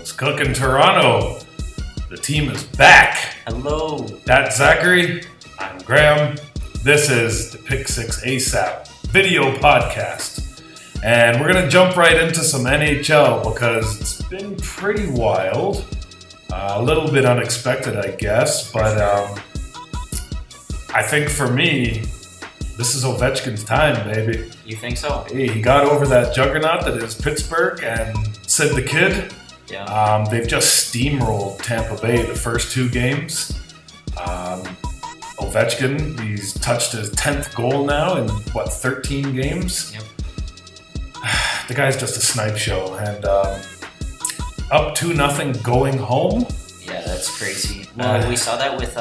What's cooking, Toronto? The team is back. Hello. That's Zachary. I'm Graham. This is the Pick6ix ASAP video podcast. And we're going to jump right into some NHL because it's been pretty wild. A little bit unexpected, I guess. But I think for me, this is Ovechkin's time, baby. You think so? He got over that juggernaut that is Pittsburgh and Sid the Kid. Yeah. They've just steamrolled Tampa Bay the first two games. Ovechkin, he's touched his 10th goal now in, 13 games? Yep. The guy's just a snipe show. And up 2-0 going home? Yeah, that's crazy. Well, we saw that with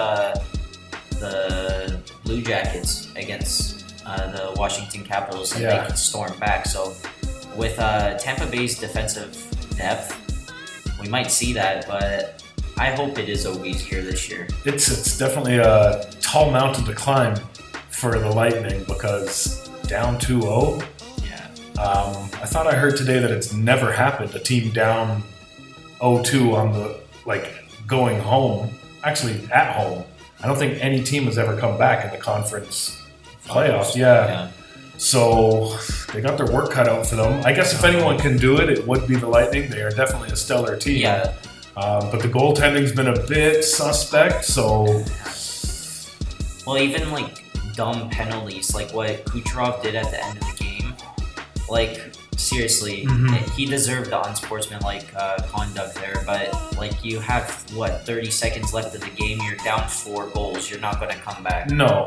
the Blue Jackets against the Washington Capitals, and they could storm back. So with Tampa Bay's defensive depth, we might see that, but I hope it is Ovi's here this year. It's definitely a tall mountain to climb for the Lightning because down 2-0. Yeah. I thought I heard today that it's never happened, a team down 0-2 on the, going home. Actually, at home. I don't think any team has ever come back in the conference playoffs. Yeah. So they got their work cut out for them. I guess if anyone can do it, it would be the Lightning. They are definitely a stellar team. Yeah. But the goaltending's been a bit suspect, so... Well, even, dumb penalties, like what Kucherov did at the end of the game. Seriously, he deserved the unsportsmanlike conduct there, but, you have, 30 seconds left of the game, you're down 4 goals, you're not going to come back. No.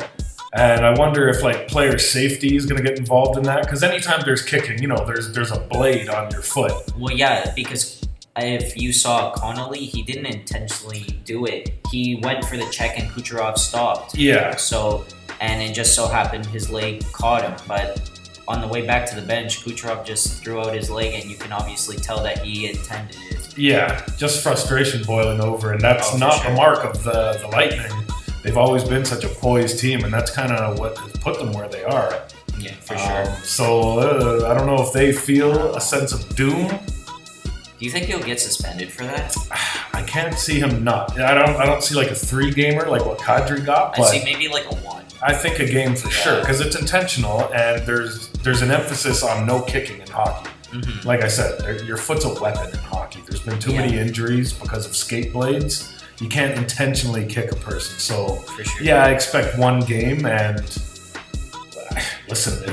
And I wonder if, player safety is going to get involved in that, because anytime there's kicking, there's a blade on your foot. Well, yeah, because if you saw Connolly, he didn't intentionally do it. He went for the check and Kucherov stopped. Yeah. So, and it just so happened his leg caught him, but on the way back to the bench, Kucherov just threw out his leg, and you can obviously tell that he intended it. Yeah, just frustration boiling over, and that's not the mark of the Lightning. They've always been such a poised team, and that's kind of what has put them where they are. Yeah, for sure. So I don't know if they feel a sense of doom. Do you think he'll get suspended for that? I can't see him not. I don't see a 3-gamer like what Kadri got. I see maybe a 1. I think a game for sure because it's intentional, and there's an emphasis on no kicking in hockey. Mm-hmm. Like I said, your foot's a weapon in hockey. There's been too many injuries because of skate blades. You can't intentionally kick a person. So, for sure. Yeah, I expect 1 game. And listen,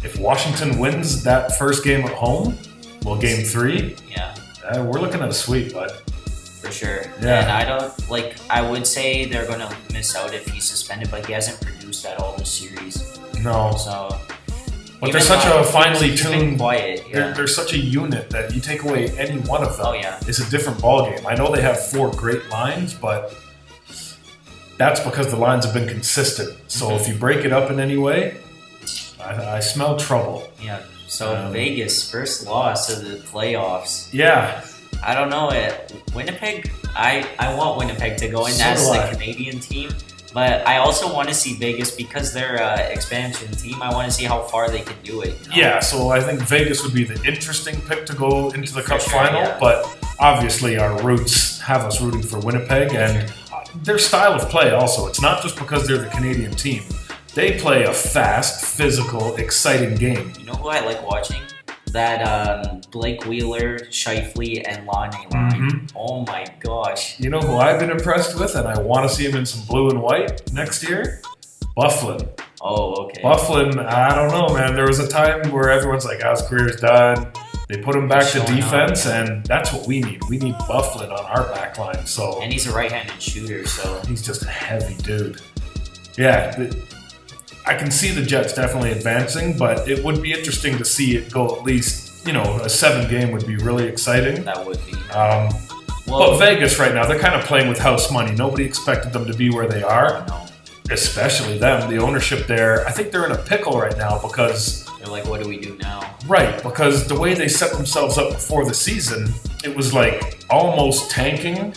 if Washington wins that first game at home, game 3, we're looking at a sweep, bud. For sure. Yeah. And I don't, I would say they're going to miss out if he's suspended, but he hasn't produced at all this series. No. So... But they're such a finely tuned. Quiet, yeah. They're such a unit that you take away any one of them. Oh, yeah. It's a different ballgame. I know they have 4 great lines, but that's because the lines have been consistent. So if you break it up in any way, I smell trouble. Yeah. So Vegas, first loss of the playoffs. Yeah. I don't know. Winnipeg, I want Winnipeg to go in as the Canadian team. But I also want to see Vegas because they're an expansion team. I want to see how far they can do it. Yeah, so I think Vegas would be the interesting pick to go into the Cup final. Yeah. But obviously our roots have us rooting for Winnipeg. And their style of play also. It's not just because they're the Canadian team. They play a fast, physical, exciting game. You know who I like watching? That Blake Wheeler, Scheifele, and Laine line. Mm-hmm. Oh my gosh. You know who I've been impressed with, and I want to see him in some blue and white next year? Byfuglien. Oh, okay. Byfuglien, I don't know, man. There was a time where everyone's like, his career's done. They put him back to defense, and that's what we need. We need Byfuglien on our back line. So. And he's a right-handed shooter, so. He's just a heavy dude. Yeah, I can see the Jets definitely advancing, but it would be interesting to see it go at least, a 7-game would be really exciting. That would be. But Vegas right now, they're kind of playing with house money. Nobody expected them to be where they are, especially them. The ownership there, I think they're in a pickle right now because... They're like, what do we do now? Right, because the way they set themselves up before the season, it was almost tanking.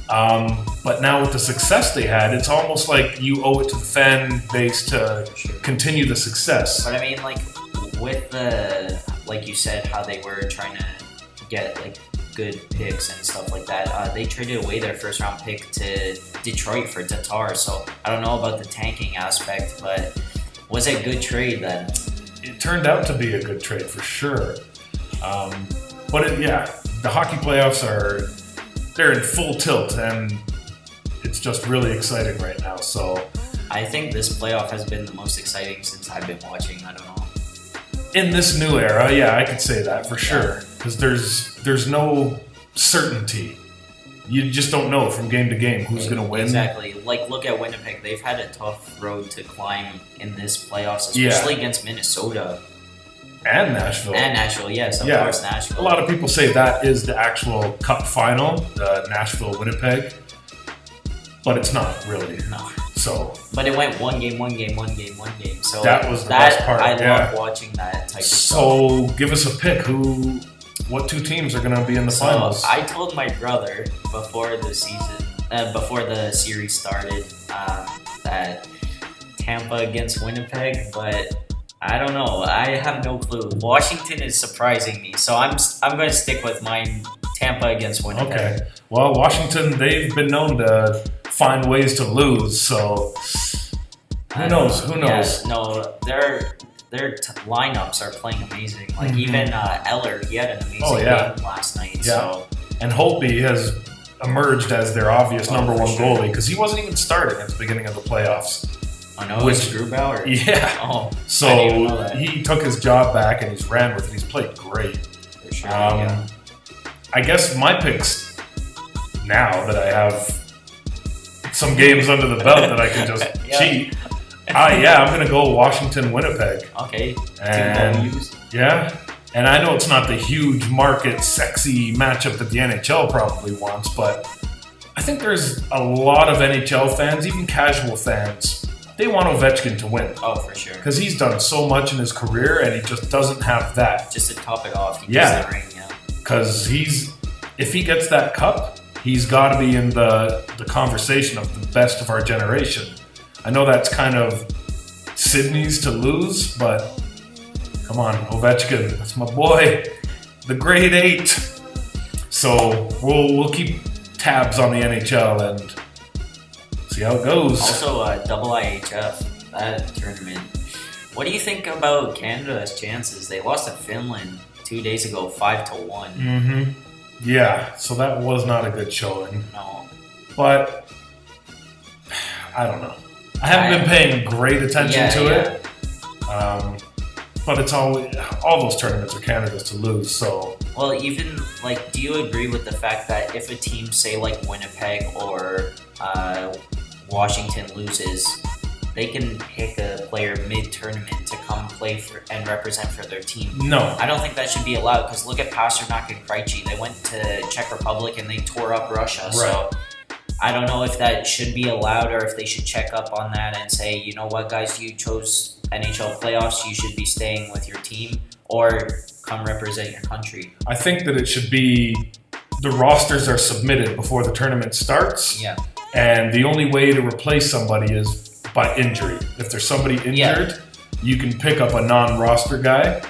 But now with the success they had, it's almost like you owe it to the fan base to continue the success. But I mean, with the, like you said, how they were trying to get good picks and stuff like that. They traded away their first round pick to Detroit for Tatar, so I don't know about the tanking aspect, but was it a good trade then? It turned out to be a good trade for sure. But the hockey playoffs they're in full tilt, and it's just really exciting right now. So I think this playoff has been the most exciting since I've been watching. I don't know. In this new era, yeah, I could say that for sure, because there's no certainty. You just don't know from game to game who's going to win. Exactly. Like, look at Winnipeg. They've had a tough road to climb in this playoffs, especially against Minnesota. And Nashville. Yes, of course, Nashville. A lot of people say that is the actual Cup final, the Nashville-Winnipeg, but it's not really. No. So, but it went one game. So that was the best part. I love watching that type of stuff. So give us a pick. What two teams are going to be in the finals? I told my brother before the series started, that Tampa against Winnipeg, but I don't know. I have no clue. Washington is surprising me, so I'm going to stick with mine. Tampa against Winnipeg. Okay. Well, Washington, they've been known to find ways to lose, so who knows? Yeah, no, their lineups are playing amazing. Like even Eller, he had an amazing game last night. Yeah. So. And Holtby has emerged as their obvious number one goalie because he wasn't even starting at the beginning of the playoffs. Oh no, which Grubauer? Yeah. Oh, so he took his job back and he's ran with it. He's played great. For sure. I guess my picks now that I have some games under the belt that I can just cheat. I'm going to go Washington, Winnipeg. Okay. And and I know it's not the huge market, sexy matchup that the NHL probably wants, but I think there's a lot of NHL fans, even casual fans, they want Ovechkin to win. Oh, for sure. Because he's done so much in his career and he just doesn't have that. Just to top it off, he gets the ring, because if he gets that cup, he's got to be in the conversation of the best of our generation. I know that's kind of Sydney's to lose, but come on, Ovechkin, that's my boy, the grade 8. So we'll keep tabs on the NHL and see how it goes. Also, double IHF, that tournament. What do you think about Canada's chances? They lost to Finland 2 days ago, 5-1. Mm-hmm. Yeah, so that was not a good showing. No. But I don't know. I haven't been paying great attention to it. But it's all those tournaments are Canada's to lose, so. Well, even, like, do you agree with the fact that if a team, say, like Winnipeg or Washington loses, they can pick a player mid-tournament to come play for and represent for their team? No. I don't think that should be allowed, because look at Pasternak and Krejci. They went to Czech Republic and they tore up Russia. Right. So I don't know if that should be allowed or if they should check up on that and say, you know what, guys, you chose NHL playoffs, you should be staying with your team or come represent your country. I think that it should be the rosters are submitted before the tournament starts. Yeah. And the only way to replace somebody is by injury. If there's somebody injured, you can pick up a non-roster guy,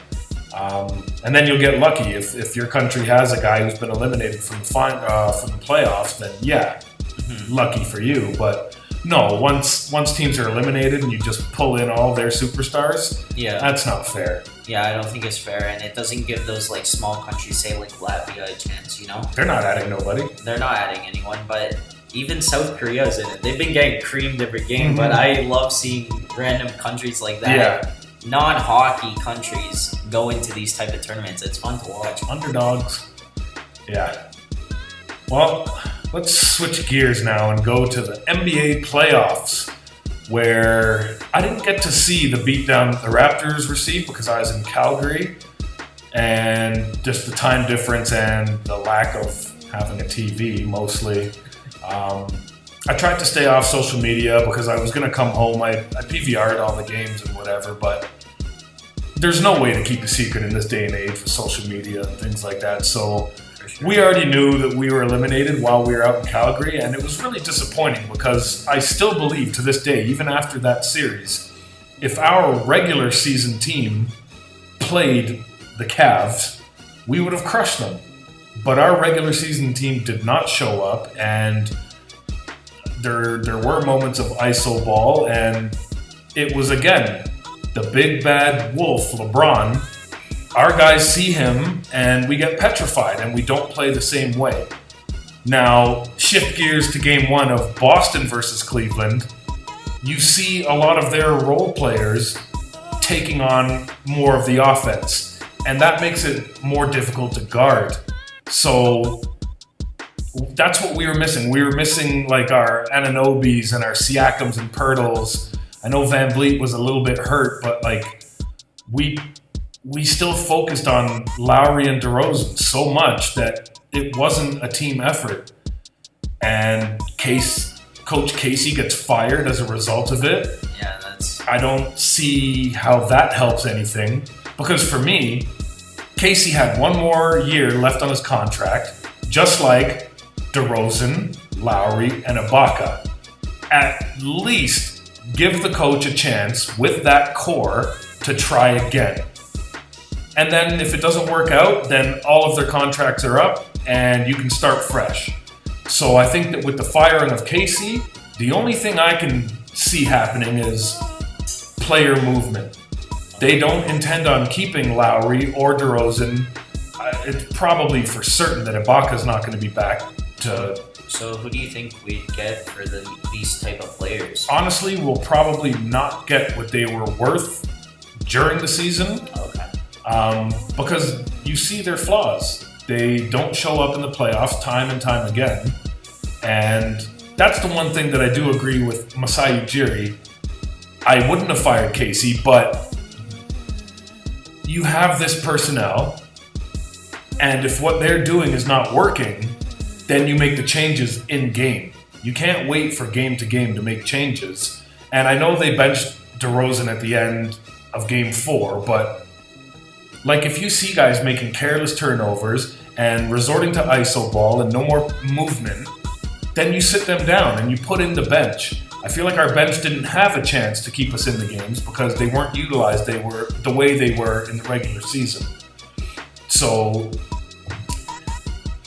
and then you'll get lucky. If your country has a guy who's been eliminated from the playoffs, then lucky for you. But no, once teams are eliminated and you just pull in all their superstars, that's not fair. Yeah, I don't think it's fair, and it doesn't give those like small countries, say like Latvia, a chance. You know, they're not adding nobody. They're not adding anyone, but. Even South Korea's in it. They've been getting creamed every game, but I love seeing random countries like that, non-hockey countries, go into these type of tournaments. It's fun to watch. Underdogs. Yeah. Well, let's switch gears now and go to the NBA playoffs, where I didn't get to see the beatdown that the Raptors received because I was in Calgary, and just the time difference and the lack of having a TV mostly. I tried to stay off social media because I was going to come home. I PVR'd all the games and whatever, but there's no way to keep a secret in this day and age with social media and things like that. So we already knew that we were eliminated while we were out in Calgary, and it was really disappointing because I still believe to this day, even after that series, if our regular season team played the Cavs, we would have crushed them. but our regular season team did not show up, and there were moments of iso ball, and it was, again, the big bad wolf, LeBron. Our guys see him, and we get petrified, and we don't play the same way. Now, shift gears to game 1 of Boston versus Cleveland. You see a lot of their role players taking on more of the offense, and that makes it more difficult to guard. So that's what we were missing. We were missing like our Ananobis and our Siakams and Pirtles. I know Van Vliet was a little bit hurt, but like we still focused on Lowry and DeRozan so much that it wasn't a team effort. And Coach Casey gets fired as a result of it. Yeah, I don't see how that helps anything, because for me, Casey had one more year left on his contract, just like DeRozan, Lowry, and Ibaka. At least give the coach a chance with that core to try again. And then if it doesn't work out, then all of their contracts are up and you can start fresh. So I think that with the firing of Casey, the only thing I can see happening is player movement. They don't intend on keeping Lowry or DeRozan. It's probably for certain that Ibaka's not going to be back to... So who do you think we'd get for these type of players? Honestly, we'll probably not get what they were worth during the season. Okay. Because you see their flaws. They don't show up in the playoffs time and time again. And that's the one thing that I do agree with Masai Ujiri. I wouldn't have fired Casey, but you have this personnel, and if what they're doing is not working, then you make the changes in game. You can't wait for game to game to make changes. And I know they benched DeRozan at the end of game 4, but like if you see guys making careless turnovers and resorting to iso ball and no more movement, then you sit them down and you put in the bench. I feel like our bench didn't have a chance to keep us in the games because they weren't utilized. They were the way they were in the regular season. So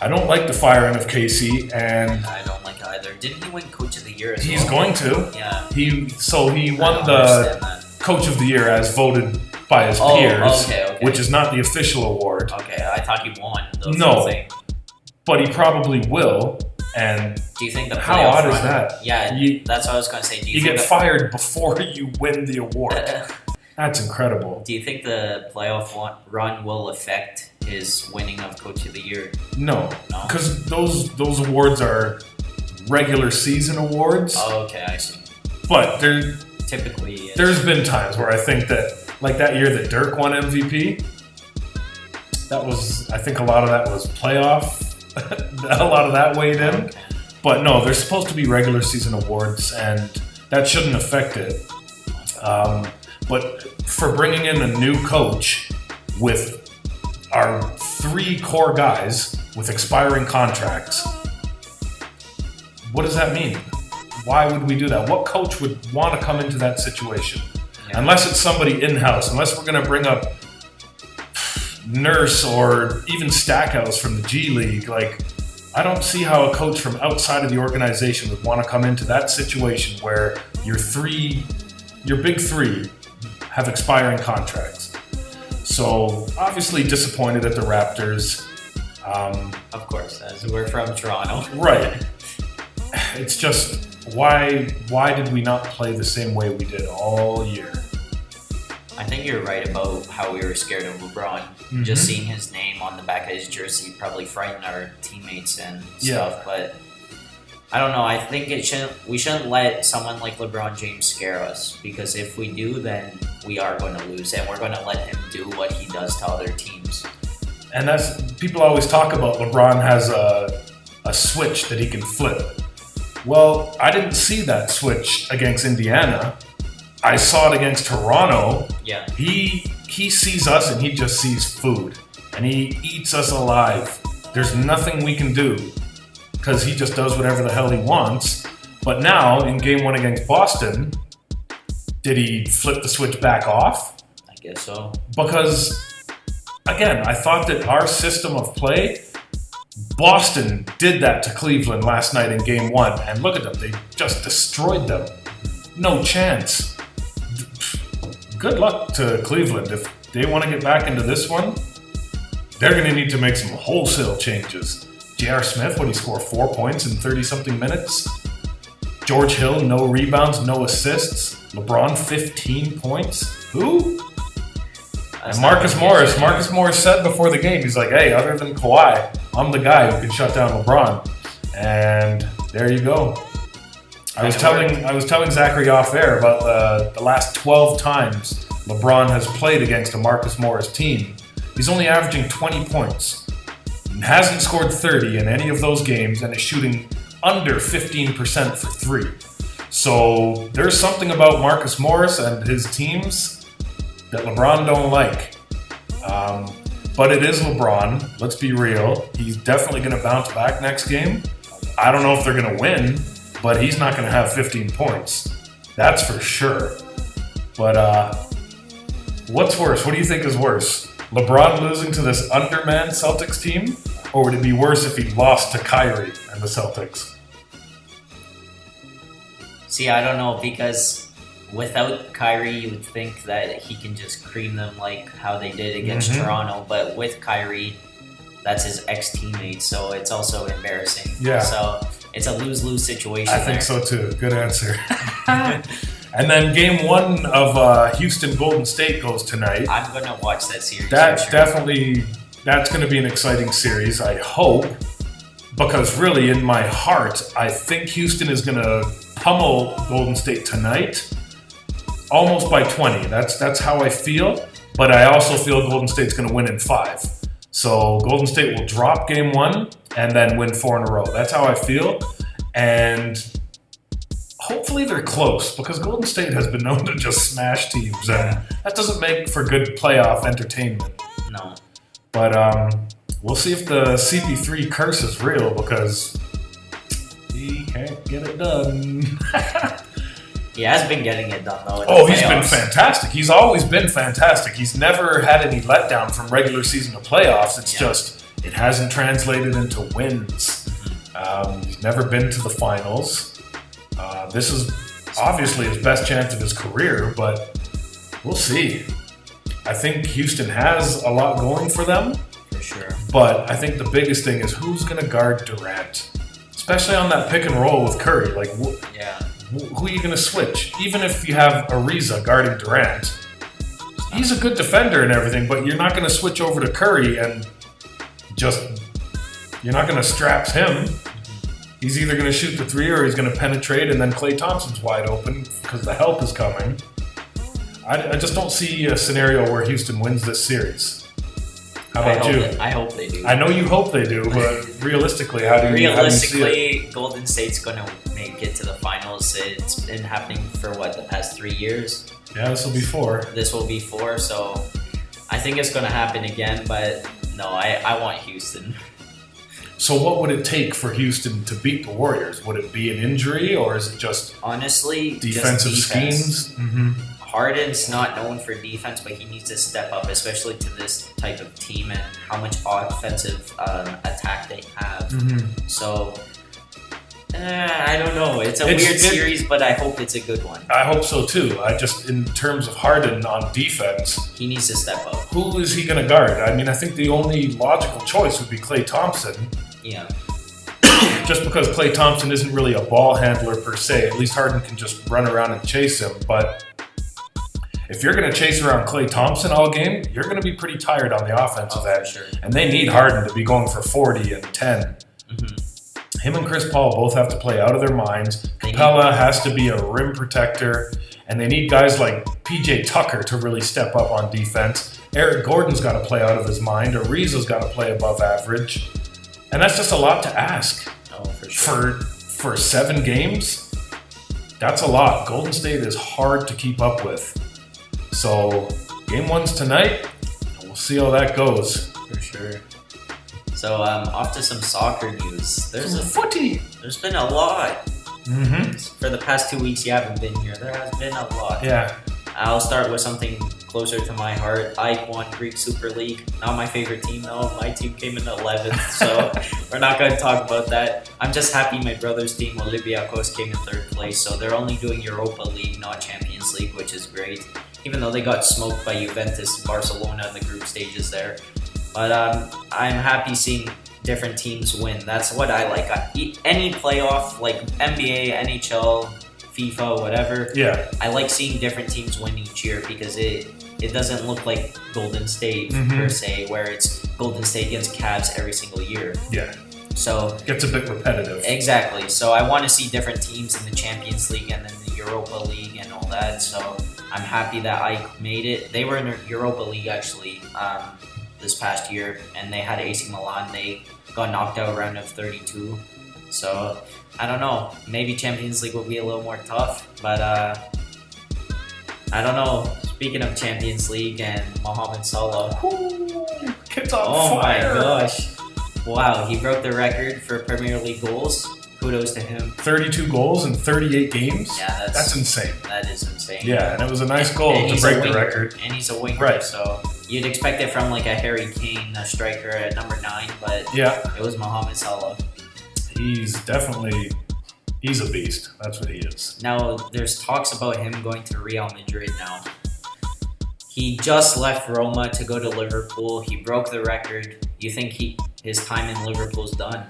I don't like the firing of Casey, and I don't like it either. Didn't he win Coach of the Year as well? He's going to. Yeah. He won the Coach of the Year as voted by his peers, okay. which is not the official award. Okay, I thought he won the No, thing. But he probably will. And do you think the how odd is that? Yeah, that's what I was going to say. Do you get fired before you win the award. That's incredible. Do you think the playoff run will affect his winning of Coach of the Year? No, because those awards are regular season awards. Oh, okay, I see. But typically there's been times where I think that, like that year that Dirk won MVP, I think a lot of that was playoff. A lot of that weighed in. Okay. But no, they're supposed to be regular season awards, and that shouldn't affect it. But for bringing in a new coach with our 3 core guys with expiring contracts, what does that mean? Why would we do that? What coach would want to come into that situation? Yeah. Unless it's somebody in-house, unless we're going to bring up Nurse or even Stackhouse from the G League. Like, I don't see how a coach from outside of the organization would want to come into that situation where your big 3 have expiring contracts. So obviously disappointed at the Raptors. Of course, as we're from Toronto. Right. It's just why did we not play the same way we did all year? I think you're right about how we were scared of LeBron. Mm-hmm. Just seeing his name on the back of his jersey probably frightened our teammates and stuff. But I don't know. I think we shouldn't let someone like LeBron James scare us, because if we do, then we are going to lose, and we're going to let him do what he does to other teams. And people always talk about LeBron has a switch that he can flip. Well, I didn't see that switch against Indiana. I saw it against Toronto. Yeah. He sees us and he just sees food. And he eats us alive. There's nothing we can do because he just does whatever the hell he wants. But now, in Game 1 against Boston, did he flip the switch back off? I guess so. Because, again, I thought that our system of play Boston did that to Cleveland last night in Game 1, and look at them. They just destroyed them. No chance. Good luck to Cleveland. If they want to get back into this one, they're going to need to make some wholesale changes. J.R. Smith, what did he score? 4 points in 30-something minutes? George Hill, no rebounds, no assists. LeBron, 15 points. Who? And Marcus Morris said before the game, he's like, hey, other than Kawhi, I'm the guy who can shut down LeBron. And there you go. I was telling Zachary off air about the last 12 times LeBron has played against a Marcus Morris team. He's only averaging 20 points. Hasn't scored 30 in any of those games and is shooting under 15% for 3. So there's something about Marcus Morris and his teams that LeBron don't like. But it is LeBron. Let's be real. He's definitely going to bounce back next game. I don't know if they're going to win, but he's not going to have 15 points. That's for sure. But what's worse? What do you think is worse? LeBron losing to this undermanned Celtics team? Or would it be worse if he lost to Kyrie and the Celtics? See, I don't know, because without Kyrie, you would think that he can just cream them like how they did against Toronto. But with Kyrie, that's his ex-teammate, so it's also embarrassing. Yeah. So it's a lose-lose situation. I think so too. Good answer. And then Game 1 of Houston-Golden State goes tonight. I'm going to watch that series. That's going to be an exciting series, I hope. Because really, in my heart, I think Houston is going to pummel Golden State tonight. Almost by 20. That's how I feel. But I also feel Golden State's going to win in 5. So Golden State will drop Game 1 and then win 4 in a row. That's how I feel. And hopefully they're close, because Golden State has been known to just smash teams, and that doesn't make for good playoff entertainment. No. But we'll see if the CP3 curse is real, because he can't get it done. He has been getting it done, though. He's been fantastic. He's always been fantastic. He's never had any letdown from regular season to playoffs. It's just, it hasn't translated into wins. He's never been to the finals. This is obviously his best chance of his career, but we'll see. I think Houston has a lot going for them. For sure. But I think the biggest thing is who's going to guard Durant, especially on that pick and roll with Curry. Like, who are you going to switch? Even if you have Ariza guarding Durant, he's a good defender and everything, but you're not going to switch over to Curry and you're not going to straps him. He's either going to shoot the 3 or he's going to penetrate, and then Klay Thompson's wide open because the help is coming. I just don't see a scenario where Houston wins this series. How about you? I hope they do. I know you hope they do, but realistically, how do you see it? Golden State's going to make it to the finals. It's been happening for, the past 3 years? Yeah, this will be 4. This will be 4, so I think it's going to happen again, but no, I want Houston. So what would it take for Houston to beat the Warriors? Would it be an injury, or is it just honestly defensive schemes? Harden's not known for defense, but he needs to step up, especially to this type of team and how much offensive attack they have. So I don't know. It's a weird series, but I hope it's a good one. I hope so too. In terms of Harden on defense, he needs to step up. Who is he going to guard? I mean, I think the only logical choice would be Klay Thompson. Yeah. Just because Klay Thompson isn't really a ball handler per se. At least Harden can just run around and chase him. But if you're going to chase around Klay Thompson all game, you're going to be pretty tired on the offensive end. Sure. And they need Harden to be going for 40 and 10. Him and Chris Paul both have to play out of their minds. Capella has to be a rim protector. And they need guys like PJ Tucker to really step up on defense. Eric Gordon's got to play out of his mind. Ariza's got to play above average. And that's just a lot to ask. Oh, for sure. For 7 games, that's a lot. Golden State is hard to keep up with. So, Game 1's tonight. We'll see how that goes. For sure. So, off to some soccer news. There's footy. There's been a lot. For the past 2 weeks you haven't been here, there has been a lot. Yeah. I'll start with something closer to my heart. Ike won Greek Super League. Not my favorite team though. My team came in 11th, so we're not going to talk about that. I'm just happy my brother's team, Olympiacos, came in 3rd place, so they're only doing Europa League, not Champions League, which is great. Even though they got smoked by Juventus, Barcelona in the group stages there. But I'm happy seeing different teams win. That's what I like. Any playoff, like NBA, NHL, FIFA, whatever. Yeah. I like seeing different teams win each year because it doesn't look like Golden State per se, where it's Golden State against Cavs every single year. Yeah. So gets a bit repetitive. Exactly. So I want to see different teams in the Champions League and then the Europa League and all that. So I'm happy that Ike made it. They were in the Europa League actually this past year, and they had AC Milan. They got knocked out round of 32. So I don't know. Maybe Champions League will be a little more tough, but I don't know. Speaking of Champions League and Mohamed Salah, Kid's on oh fire. my gosh! Wow, he broke the record for Premier League goals. Kudos to him. 32 goals in 38 games? Yeah, that's insane. That is insane. Yeah, and it was a nice goal And to he's break a the winger, record. And he's a winger, Right. So you'd expect it from like a Harry Kane, a striker at number 9, but Yeah, it was Mohamed Salah. he's a beast. That's what he is. Now, there's talks about him going to Real Madrid now. He just left Roma to go to Liverpool. He broke the record. You think his time in Liverpool's done?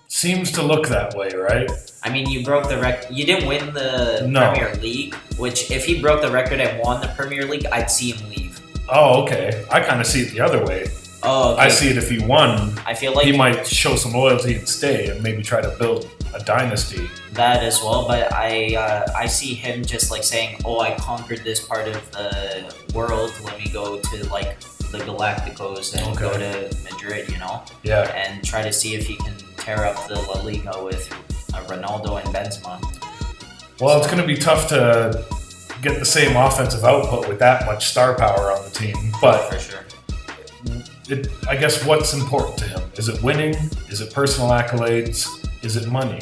Seems to look that way, right? I mean, you broke the record. You didn't win the No. Premier League, which if he broke the record and won the Premier League, I'd see him leave. Oh, okay. I kind of see it the other way. Oh, okay. I see it if he won, I feel like he might show some loyalty and stay and maybe try to build a dynasty. that as well, but I see him just like saying, "Oh, I conquered this part of the world. Let me go to like the Galacticos and go to Madrid, you know, Yeah. and try to see if he can tear up the La Liga with Ronaldo and Benzema." Well, it's going to be tough to get the same offensive output with that much star power on the team, but For sure. I guess what's important to him? Is it winning? Is it personal accolades? Is it money?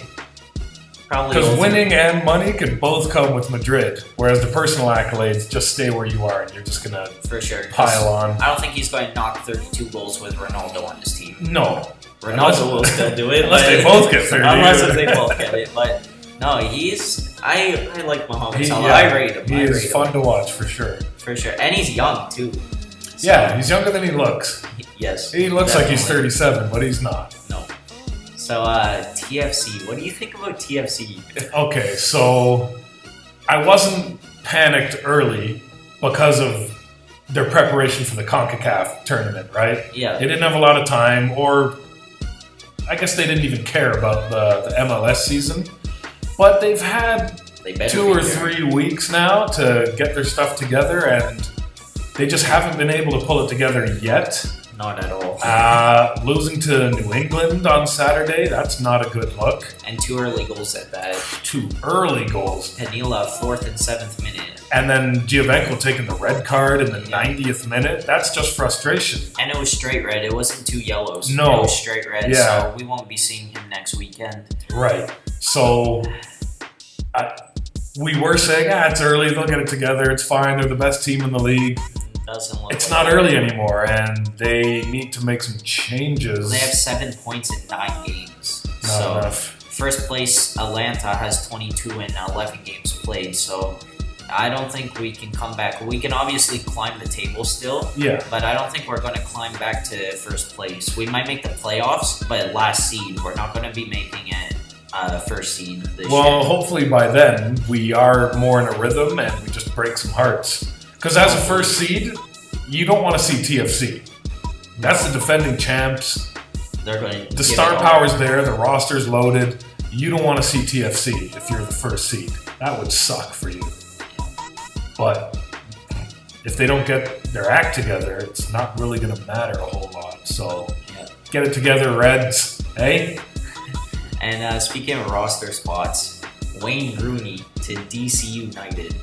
Probably Because winning and money could both come with Madrid, whereas the personal accolades just stay where you are and you're just going to for sure pile on. I don't think he's going to knock 32 goals with Ronaldo on his team. No. Ronaldo will still do it, Unless but they both get 30. unless they both get it. But no, I like Mohamed Salah. I rate him. He is fun to watch for sure. For sure, and he's young too. So, Yeah, he's younger than he looks. Yes. He looks like he's definitely. 37, but he's not. No. So TFC. What do you think about TFC? Okay, so I wasn't panicked early because of their preparation for the CONCACAF tournament, right? Yeah. They didn't have a lot of time, or I guess they didn't even care about the MLS season. But they've had They better 2 be or there. 3 weeks now to get their stuff together, and they just haven't been able to pull it together yet. Not at all. Losing to New England on Saturday, that's not a good look. And 2 early goals at that. 2 early goals. Panila, 4th and 7th minute. And then Giovenco taking the red card in the 90th minute. That's just frustration. And it was straight red. It wasn't 2 yellows. No. It was straight red. Yeah. So we won't be seeing him next weekend. Right. So we were saying, it's early. They'll get it together. It's fine. They're the best team in the league. Doesn't look It's like not it. early anymore, and they need to make some changes. They have 7 points in 9 games. Not so enough. first place Atlanta has 22 in 11 games played. So I don't think we can come back. We can obviously climb the table still, Yeah. but I don't think we're going to climb back to first place. We might make the playoffs, but last seed. We're not going to be making it first seed this Well, year. hopefully by then we are more in a rhythm and we just break some hearts. Because as a first seed, you don't want to see TFC. That's the defending champs. They're going to The star power's there. The roster's loaded. You don't want to see TFC if you're the first seed. That would suck for you. But if they don't get their act together, it's not really going to matter a whole lot. So get it together, Reds. Hey? And speaking of roster spots, Wayne Rooney to DC United.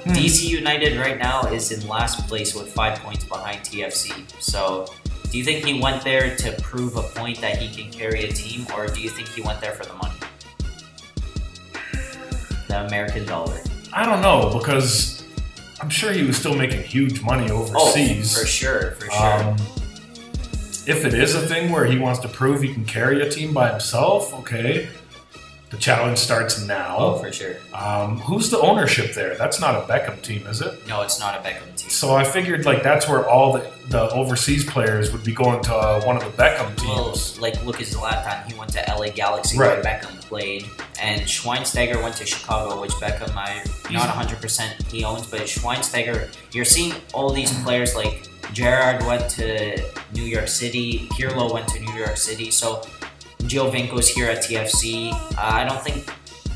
DC United right now is in last place with 5 points behind TFC. So do you think he went there to prove a point that he can carry a team, or do you think he went there for the money? The American dollar. I don't know, because I'm sure he was still making huge money overseas. Oh, for sure. If it is a thing where he wants to prove he can carry a team by himself, okay. The challenge starts now. Oh, for sure. Who's the ownership there? That's not a Beckham team, is it? No, it's not a Beckham team. So I figured like that's where all the overseas players would be going to one of the Beckham teams. Well, like Lucas Zlatan, he went to LA Galaxy Right. where Beckham played, and Schweinsteiger went to Chicago, which Beckham I'm not 100% he owns, but Schweinsteiger, you're seeing all these players like Gerrard went to New York City, Pirlo went to New York City, so Giovinco's here at TFC. I don't think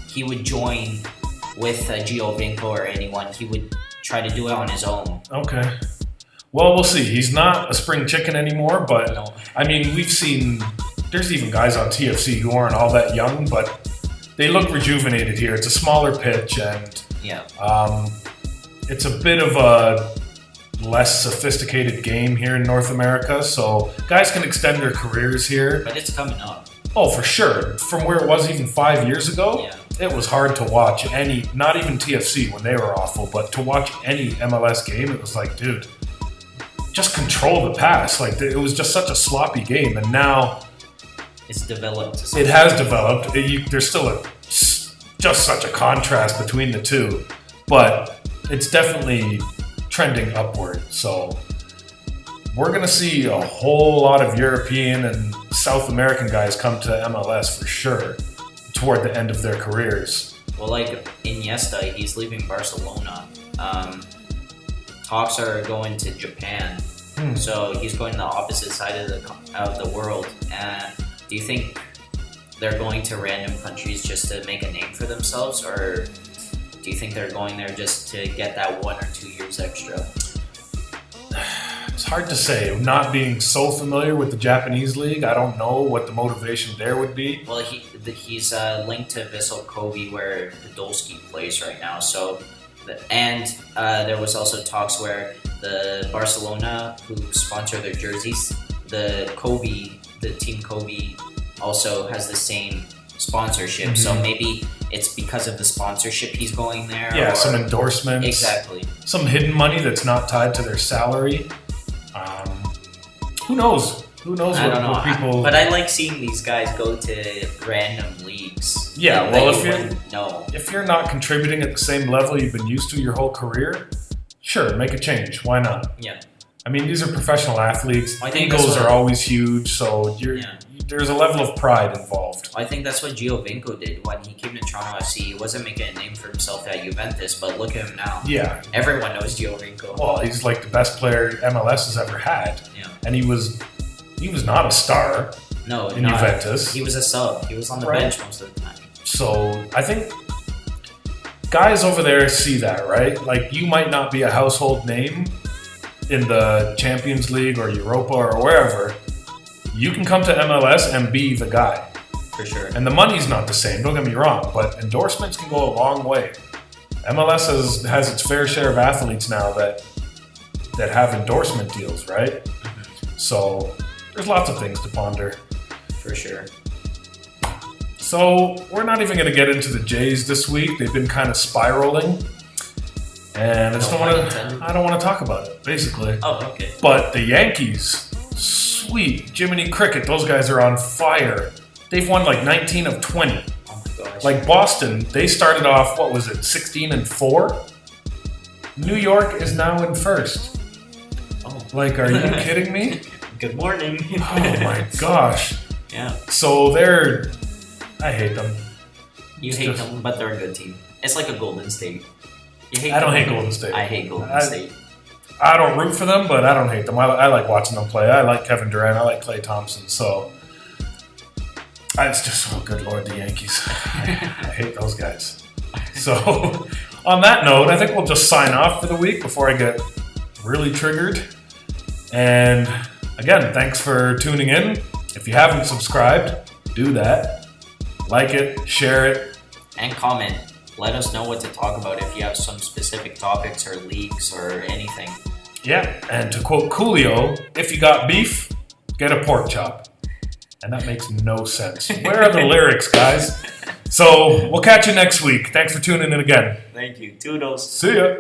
he would join with Giovinco or anyone. He would try to do it on his own. Okay. Well, we'll see. He's not a spring chicken anymore, but No. I mean, we've seen there's even guys on TFC who aren't all that young, but they look rejuvenated here. It's a smaller pitch, and Yeah. it's a bit of a less sophisticated game here in North America, so guys can extend their careers here. But it's coming up. Oh, for sure. From where it was even 5 years ago, Yeah. it was hard to watch any, not even TFC when they were awful, but to watch any MLS game, it was like, dude, just control the pass. Like, it was just such a sloppy game, and now It's developed. it has developed. There's still just such a contrast between the two, but it's definitely trending upward. So we're going to see a whole lot of European and South American guys come to MLS for sure toward the end of their careers. Well, like Iniesta, he's leaving Barcelona. Talks are going to Japan, so he's going to the opposite side of the world. Do you think they're going to random countries just to make a name for themselves, or do you think they're going there just to get that 1 or 2 years extra? It's hard to say. Not being so familiar with the Japanese league, I don't know what the motivation there would be. Well, he's linked to Vissel Kobe, where Podolski plays right now. So, and there was also talks where the Barcelona, who sponsor their jerseys, the team Kobe, also has the same sponsorship. Mm-hmm. So maybe it's because of the sponsorship he's going there. Yeah, or, some endorsements. Exactly. Some hidden money that's not tied to their salary. Who knows? Who knows I don't know. what people... But I like seeing these guys go to random leagues. Yeah, that well, you wouldn't know. if you're not contributing at the same level you've been used to your whole career, sure, make a change. Why not? Yeah. I mean, these are professional athletes. I think Egos that's what- are always huge, so there's a level of pride involved. I think that's what Giovinco did when he came to Toronto FC. He wasn't making a name for himself at Juventus, but look at him now. Yeah. Everyone knows Giovinco. Well, he's like the best player MLS has ever had. Yeah. And he was not a star No, in Juventus. He was a sub. He was on the Right. bench most of the time. So I think guys over there see that, right? Like, you might not be a household name in the Champions League or Europa or wherever. You can come to MLS and be the guy. For sure. And the money's not the same, don't get me wrong, but endorsements can go a long way. MLS has its fair share of athletes now that have endorsement deals, right? Mm-hmm. So there's lots of things to ponder. For sure. So we're not even going to get into the Jays this week. They've been kind of spiraling, and I just No don't pun want to. intended. I don't want to talk about it, basically. Oh, okay. But the Yankees, sweet Jiminy Cricket, those guys are on fire. They've won like 19 of 20. Oh my gosh. Like Boston, they started off, what was it, 16-4? New York is now in first. Oh. Like, are you kidding me? Good morning. Oh my gosh. Yeah. So I hate them. You It's hate just- them, but they're a good team. It's like a Golden State. You hate I don't them. hate Golden State. I hate Golden State. I don't root for them, but I don't hate them. I like watching them play. I like Kevin Durant. I like Klay Thompson. So it's just, oh, good Lord, the Yankees. I hate those guys. So on that note, I think we'll just sign off for the week before I get really triggered. And again, thanks for tuning in. If you haven't subscribed, do that. Like it, share it. And comment. Let us know what to talk about if you have some specific topics or leagues or anything. Yeah, and to quote Coolio, if you got beef, get a pork chop. And that makes no sense. Where are the lyrics, guys? So we'll catch you next week. Thanks for tuning in again. Thank you. Toodles. See ya.